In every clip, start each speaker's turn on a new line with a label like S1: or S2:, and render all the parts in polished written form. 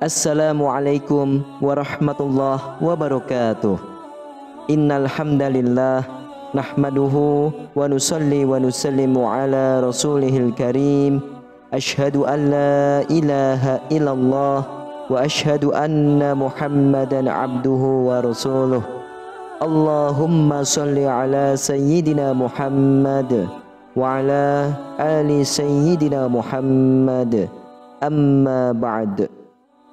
S1: Assalamualaikum warahmatullahi wabarakatuh. Innal hamdalillah nahmaduhu wa nusalli wa nusallimu ala rasulihil karim. Ashhadu an la ilaha illallah wa ashhadu anna Muhammadan abduhu wa rasuluh. Allahumma salli ala sayyidina Muhammad wa ala ali sayyidina Muhammad. Amma ba'd.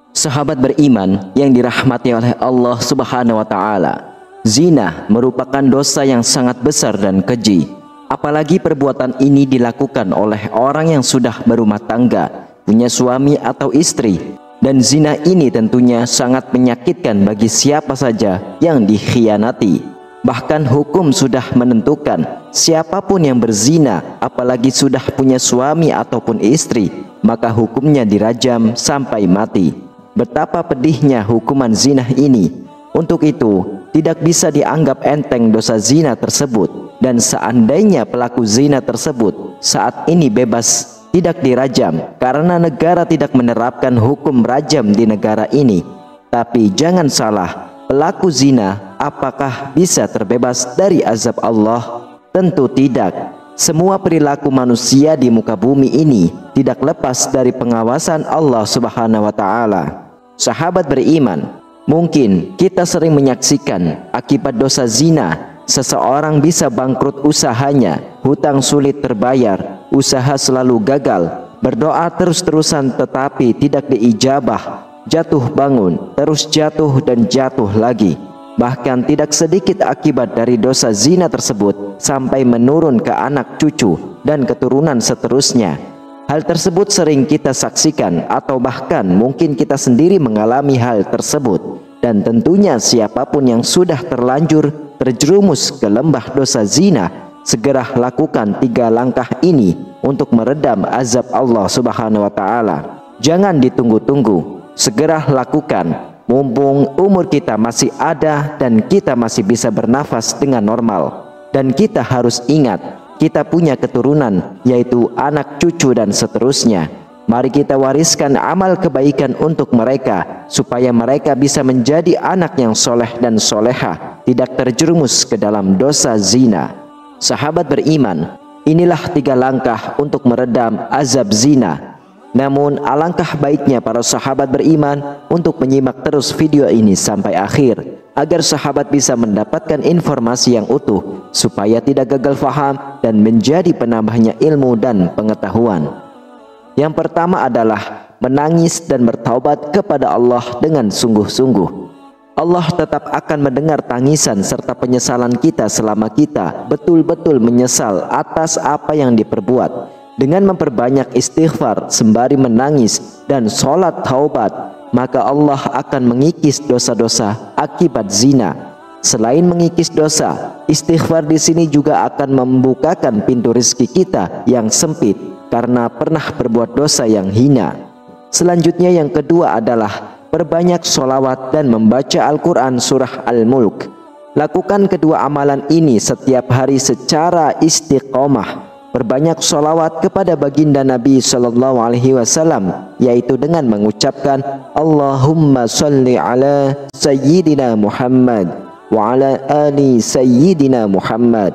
S1: Sahabat beriman yang dirahmati oleh Allah Subhanahu wa taala, zina merupakan dosa yang sangat besar dan keji. Apalagi perbuatan ini dilakukan oleh orang yang sudah berumah tangga, punya suami atau istri. Dan zina ini tentunya sangat menyakitkan bagi siapa saja yang dikhianati. Bahkan hukum sudah menentukan siapapun yang berzina, apalagi sudah punya suami ataupun istri, maka hukumnya dirajam sampai mati. Betapa pedihnya hukuman zina ini. Untuk itu, tidak bisa dianggap enteng dosa zina tersebut. Dan seandainya pelaku zina tersebut saat ini bebas, tidak dirajam karena negara tidak menerapkan hukum rajam di negara ini. Tapi jangan salah, pelaku zina apakah bisa terbebas dari azab Allah? Tentu tidak. Semua perilaku manusia di muka bumi ini tidak lepas dari pengawasan Allah Subhanahu wa taala. Sahabat beriman, mungkin kita sering menyaksikan akibat dosa zina, seseorang bisa bangkrut usahanya, hutang sulit terbayar, usaha selalu gagal, berdoa terus-terusan tetapi tidak diijabah, jatuh bangun, terus jatuh dan jatuh lagi. Bahkan tidak sedikit akibat dari dosa zina tersebut sampai menurun ke anak cucu dan keturunan seterusnya. Hal tersebut sering kita saksikan atau bahkan mungkin kita sendiri mengalami hal tersebut. Dan tentunya siapapun yang sudah terlanjur terjerumus ke lembah dosa zina, segera lakukan 3 langkah ini untuk meredam azab Allah Subhanahu wa taala. Jangan ditunggu-tunggu, segera lakukan mumpung umur kita masih ada dan kita masih bisa bernafas dengan normal. Dan kita harus ingat, kita punya keturunan, yaitu anak cucu dan seterusnya. Mari kita wariskan amal kebaikan untuk mereka, supaya mereka bisa menjadi anak yang soleh dan soleha, tidak terjerumus ke dalam dosa zina. Sahabat beriman, inilah 3 langkah untuk meredam azab zina. Namun alangkah baiknya para sahabat beriman untuk menyimak terus video ini sampai akhir, agar sahabat bisa mendapatkan informasi yang utuh, supaya tidak gagal faham dan menjadi penambahnya ilmu dan pengetahuan. Yang pertama adalah menangis dan bertaubat kepada Allah dengan sungguh-sungguh. Allah tetap akan mendengar tangisan serta penyesalan kita selama kita betul-betul menyesal atas apa yang diperbuat. Dengan memperbanyak istighfar sembari menangis dan sholat taubat, maka Allah akan mengikis dosa-dosa akibat zina. Selain mengikis dosa, istighfar di sini juga akan membukakan pintu rezeki kita yang sempit karena pernah berbuat dosa yang hina. Selanjutnya yang kedua adalah perbanyak sholawat dan membaca Al-Quran surah Al-Mulk. Lakukan kedua amalan ini setiap hari secara istiqomah. Perbanyak sholawat kepada baginda Nabi Sallallahu Alaihi Wasallam, yaitu dengan mengucapkan Allahumma salli ala Sayyidina Muhammad wa ala ali Sayyidina Muhammad.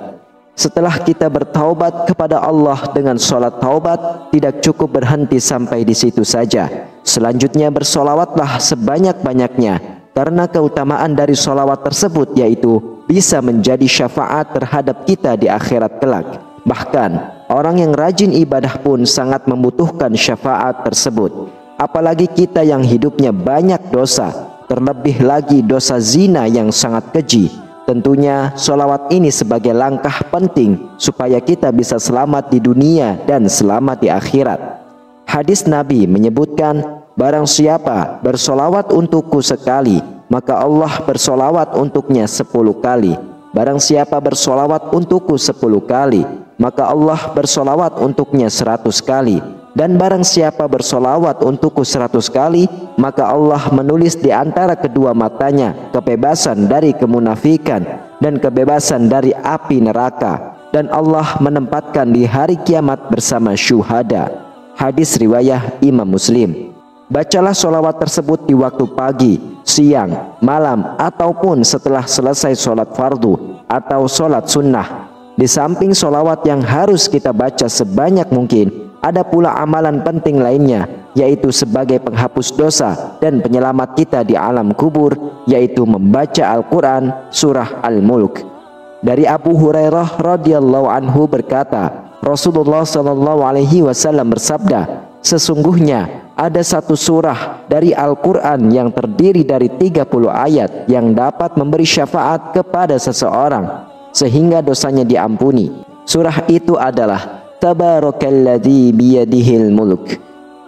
S1: Setelah kita bertaubat kepada Allah dengan sholat taubat, tidak cukup berhenti sampai di situ saja. Selanjutnya bersolawatlah sebanyak-banyaknya, karena keutamaan dari sholawat tersebut yaitu bisa menjadi syafaat terhadap kita di akhirat kelak. Bahkan orang yang rajin ibadah pun sangat membutuhkan syafaat tersebut. Apalagi kita yang hidupnya banyak dosa, terlebih lagi dosa zina yang sangat keji. Tentunya sholawat ini sebagai langkah penting supaya kita bisa selamat di dunia dan selamat di akhirat. Hadis Nabi menyebutkan, barang siapa bersolawat untukku sekali, maka Allah bersolawat untuknya 10 kali. Barang siapa bersolawat untukku 10 kali, maka Allah bersolawat untuknya 100 kali. Dan barang siapa bersolawat untukku 100 kali, maka Allah menulis di antara kedua matanya kebebasan dari kemunafikan dan kebebasan dari api neraka. Dan Allah menempatkan di hari kiamat bersama syuhada. Hadis riwayah Imam Muslim. Bacalah sholawat tersebut di waktu pagi, siang, malam, ataupun setelah selesai sholat fardu atau sholat sunnah. Di samping sholawat yang harus kita baca sebanyak mungkin, ada pula amalan penting lainnya, yaitu sebagai penghapus dosa dan penyelamat kita di alam kubur, yaitu membaca Al-Quran surah Al-Mulk. Dari Abu Hurairah radhiyallahu anhu berkata, Rasulullah sallallahu alaihi wasallam bersabda, sesungguhnya ada satu surah dari Al-Quran yang terdiri dari 30 ayat yang dapat memberi syafaat kepada seseorang sehingga dosanya diampuni. Surah itu adalah Tabarakalladzi biyadihil mulk.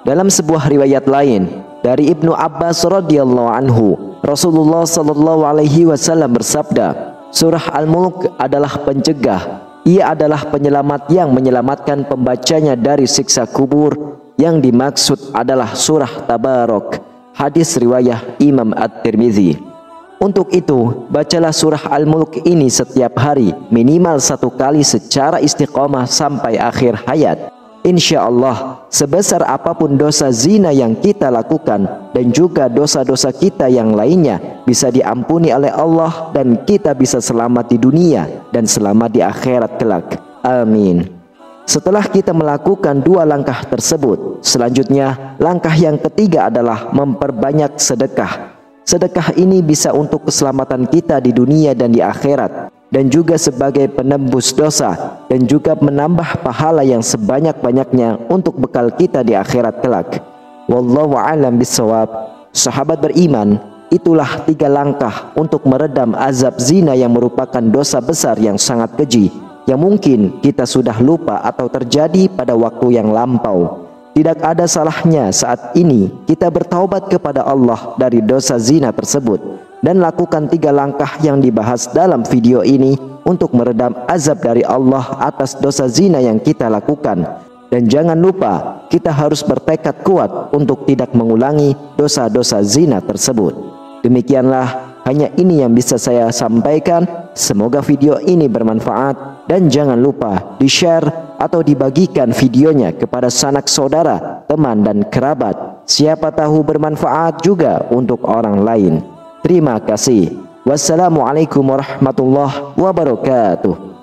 S1: Dalam sebuah riwayat lain dari Ibnu Abbas radhiyallahu anhu, Rasulullah sallallahu alaihi wasallam bersabda, surah Al-Mulk adalah pencegah. Ia adalah penyelamat yang menyelamatkan pembacanya dari siksa kubur. Yang dimaksud adalah surah Tabarak. Hadis riwayah Imam At-Tirmizi. Untuk itu, bacalah surah Al-Mulk ini setiap hari, minimal 1 kali secara istiqomah sampai akhir hayat. Insya Allah, sebesar apapun dosa zina yang kita lakukan dan juga dosa-dosa kita yang lainnya bisa diampuni oleh Allah dan kita bisa selamat di dunia dan selamat di akhirat kelak. Amin. Setelah kita melakukan 2 langkah tersebut, selanjutnya langkah yang ketiga adalah memperbanyak sedekah. Sedekah ini bisa untuk keselamatan kita di dunia dan di akhirat, dan juga sebagai penembus dosa, dan juga menambah pahala yang sebanyak-banyaknya untuk bekal kita di akhirat kelak. Wallahu a'lam bishawab. Sahabat beriman, itulah 3 langkah untuk meredam azab zina yang merupakan dosa besar yang sangat keji, yang mungkin kita sudah lupa atau terjadi pada waktu yang lampau. Tidak ada salahnya saat ini kita bertaubat kepada Allah dari dosa zina tersebut dan lakukan 3 langkah yang dibahas dalam video ini untuk meredam azab dari Allah atas dosa zina yang kita lakukan. Dan jangan lupa, kita harus bertekad kuat untuk tidak mengulangi dosa-dosa zina tersebut. Demikianlah, hanya ini yang bisa saya sampaikan. Semoga video ini bermanfaat, dan jangan lupa di-share atau dibagikan videonya kepada sanak saudara, teman dan kerabat. Siapa tahu bermanfaat juga untuk orang lain. Terima kasih. Wassalamualaikum warahmatullahi wabarakatuh.